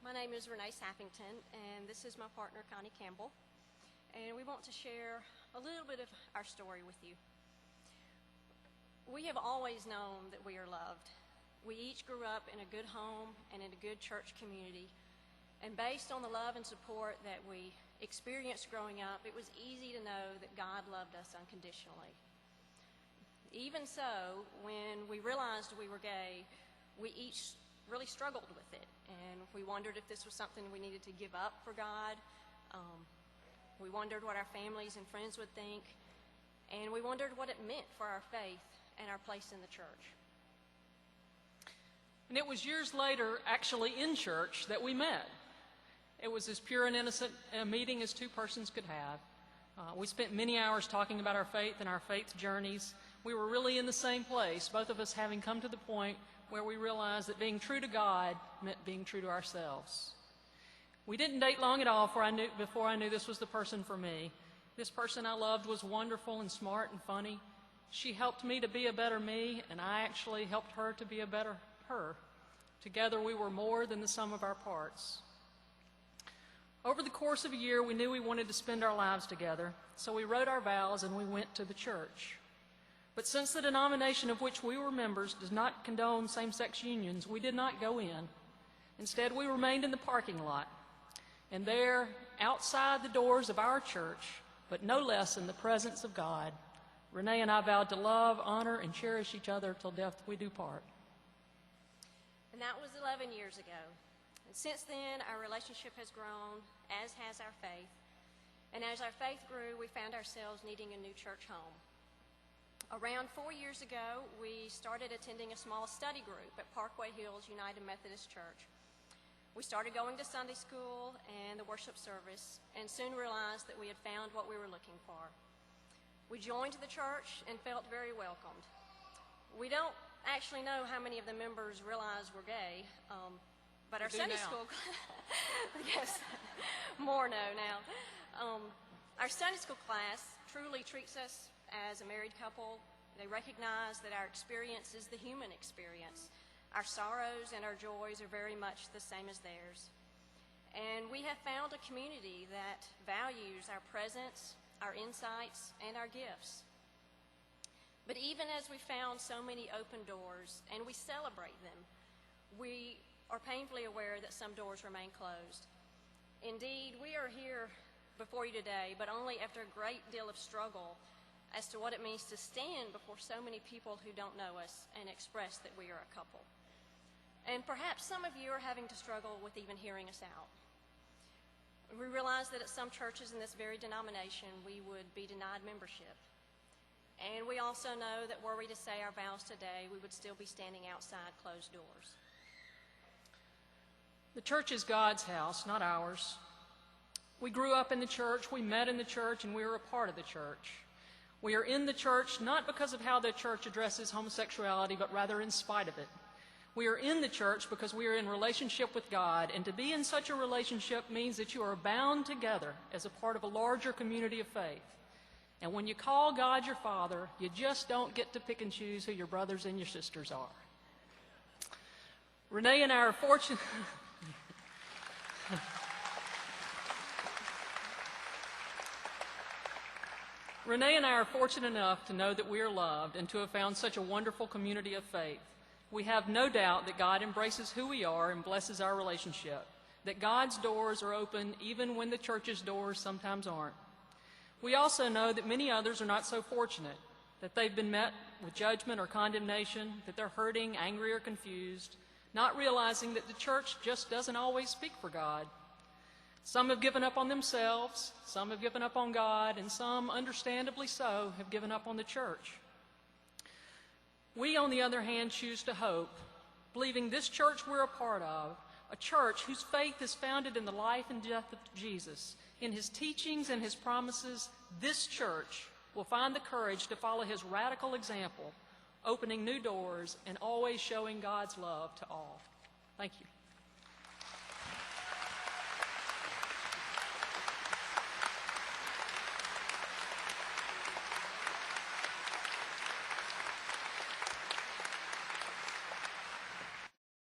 My name is Renee Sappington, and this is my partner, Connie Campbell. And we want to share a little bit of our story with you. We have always known that we are loved. We each grew up in a good home and in a good church community. And based on the love and support that we experienced growing up, it was easy to know that God loved us unconditionally. Even so, when we realized we were gay, we each really struggled with it, and we wondered if this was something we needed to give up for God. We wondered what our families and friends would think, and we wondered what it meant for our faith and our place in the church. And it was years later, actually in church, that we met. It was as pure and innocent a meeting as two persons could have. We spent many hours talking about our faith and our faith journeys. We were really in the same place, both of us having come to the point where we realized that being true to God meant being true to ourselves. We didn't date long at all before I knew this was the person for me. This person I loved was wonderful and smart and funny. She helped me to be a better me, and I actually helped her to be a better her. Together we were more than the sum of our parts. Over the course of a year, we knew we wanted to spend our lives together, so we wrote our vows and we went to the church. But since the denomination of which we were members does not condone same-sex unions, we did not go in. Instead, we remained in the parking lot. And there, outside the doors of our church, but no less in the presence of God, Renee and I vowed to love, honor, and cherish each other till death we do part. And that was 11 years ago. And since then, our relationship has grown, as has our faith. And as our faith grew, we found ourselves needing a new church home. Around 4 years ago, we started attending a small study group at Parkway Hills United Methodist Church. We started going to Sunday school and the worship service, and soon realized that we had found what we were looking for. We joined the church and felt very welcomed. We don't actually know how many of the members realize we're gay, but our Sunday school yes, more know now. Our Sunday school class truly treats us as a married couple. They recognize that our experience is the human experience. Our sorrows and our joys are very much the same as theirs. And we have found a community that values our presence, our insights, and our gifts. But even as we found so many open doors, and we celebrate them, we are painfully aware that some doors remain closed. Indeed, we are here before you today, but only after a great deal of struggle as to what it means to stand before so many people who don't know us and express that we are a couple. And perhaps some of you are having to struggle with even hearing us out. We realize that at some churches in this very denomination, we would be denied membership. And we also know that were we to say our vows today, we would still be standing outside closed doors. The church is God's house, not ours. We grew up in the church, we met in the church, and we were a part of the church. We are in the church not because of how the church addresses homosexuality, but rather in spite of it. We are in the church because we are in relationship with God, and to be in such a relationship means that you are bound together as a part of a larger community of faith. And when you call God your Father, you just don't get to pick and choose who your brothers and your sisters are. Renee and I are fortunate... Renee and I are fortunate enough to know that we are loved and to have found such a wonderful community of faith. We have no doubt that God embraces who we are and blesses our relationship, that God's doors are open even when the church's doors sometimes aren't. We also know that many others are not so fortunate, that they've been met with judgment or condemnation, that they're hurting, angry, or confused, not realizing that the church just doesn't always speak for God. Some have given up on themselves, some have given up on God, and some, understandably so, have given up on the church. We, on the other hand, choose to hope, believing this church we're a part of, a church whose faith is founded in the life and death of Jesus, in his teachings and his promises. This church will find the courage to follow his radical example, opening new doors and always showing God's love to all. Thank you.